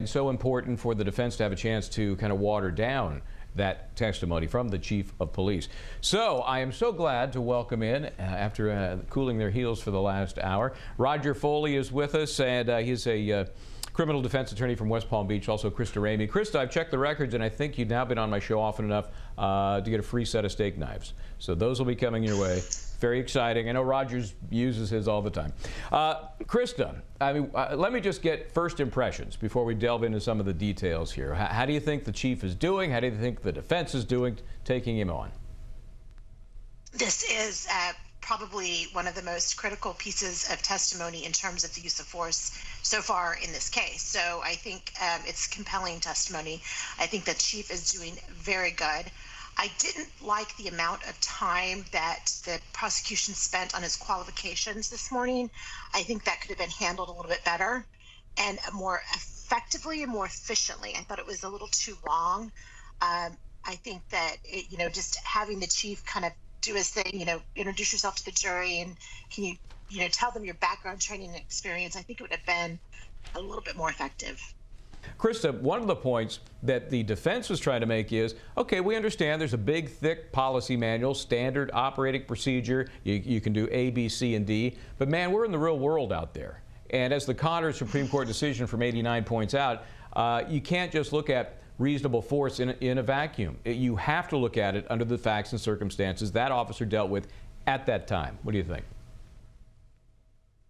It's so important for the defense to have a chance to kind of water down that testimony from the chief of police. So I am so glad to welcome in, after cooling their heels for the last hour, Roger Foley is with us, and he's a criminal defense attorney from West Palm Beach, also Christa Ramey. Christa, I've checked the records, and I think you've now been on my show often enough to get a free set of steak knives. So those will be coming your way. Very exciting. I know Rogers uses his all the time. Christa, I mean, let me just get first impressions before we delve into some of the details here. How do you think the chief is doing? How do you think the defense is doing taking him on? This is probably one of the most critical pieces of testimony in terms of the use of force so far in this case. So I think it's compelling testimony. I think the chief is doing very good. I didn't like the amount of time that the prosecution spent on his qualifications this morning. I think that could have been handled a little bit better and more effectively and more efficiently. I thought it was a little too long. I think that, just having the chief kind of do his thing, introduce yourself to the jury and can you, tell them your background, training, and experience, I think it would have been a little bit more effective. Christa, one of the points that the defense was trying to make is, okay, we understand there's a big, thick policy manual, standard operating procedure. You can do A, B, C, and D. But, man, we're in the real world out there. And as the Connors Supreme Court decision from '89 points out, you can't just look at reasonable force in a vacuum. You have to look at it under the facts and circumstances that officer dealt with at that time. What do you think?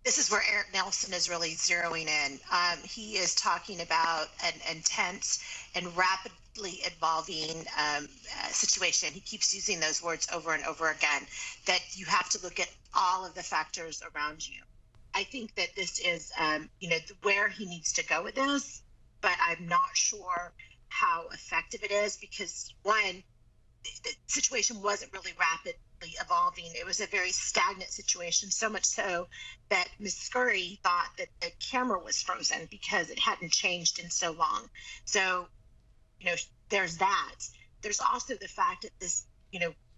This is where Eric Nelson is really zeroing in. He is talking about an intense and rapidly evolving situation. He keeps using those words over and over again, that you have to look at all of the factors around you. I think that this is, where he needs to go with this, but I'm not sure how effective it is because, one, the situation wasn't really rapidly evolving. It was a very stagnant situation, so much so that Ms. Scurry thought that the camera was frozen because it hadn't changed in so long. So, there's that. There's also the fact that this,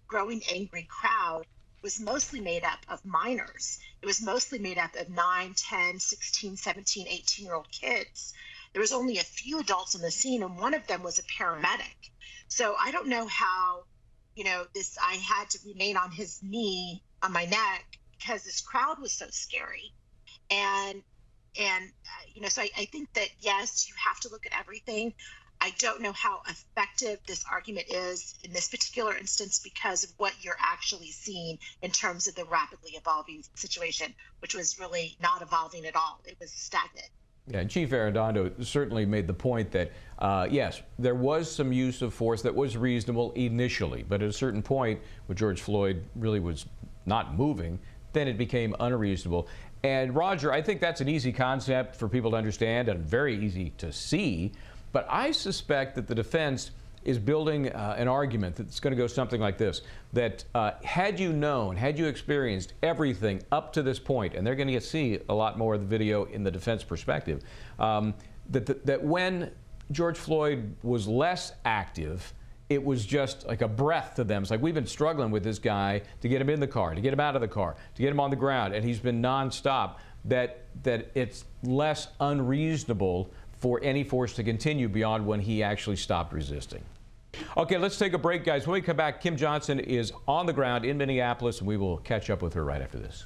growing angry crowd was mostly made up of minors. It was mostly made up of 9, 10, 16, 17, 18-year-old kids. There was only a few adults on the scene, and one of them was a paramedic. So I don't know how, I had to remain on his knee, on my neck, because this crowd was so scary. And so I think that, yes, you have to look at everything. I don't know how effective this argument is in this particular instance because of what you're actually seeing in terms of the rapidly evolving situation, which was really not evolving at all. It was stagnant. Yeah, and Chief Arredondo certainly made the point that, yes, there was some use of force that was reasonable initially, but at a certain point, when George Floyd really was not moving, then it became unreasonable. And Roger, I think that's an easy concept for people to understand and very easy to see, but I suspect that the defense is building an argument that's going to go something like this, that had you known, had you experienced everything up to this point, and they're going to see a lot more of the video in the defense perspective, that when George Floyd was less active, it was just like a breath to them. It's like, we've been struggling with this guy to get him in the car, to get him out of the car, to get him on the ground, and he's been nonstop, that it's less unreasonable for any force to continue beyond when he actually stopped resisting. Okay, let's take a break, guys. When we come back, Kim Johnson is on the ground in Minneapolis, and we will catch up with her right after this.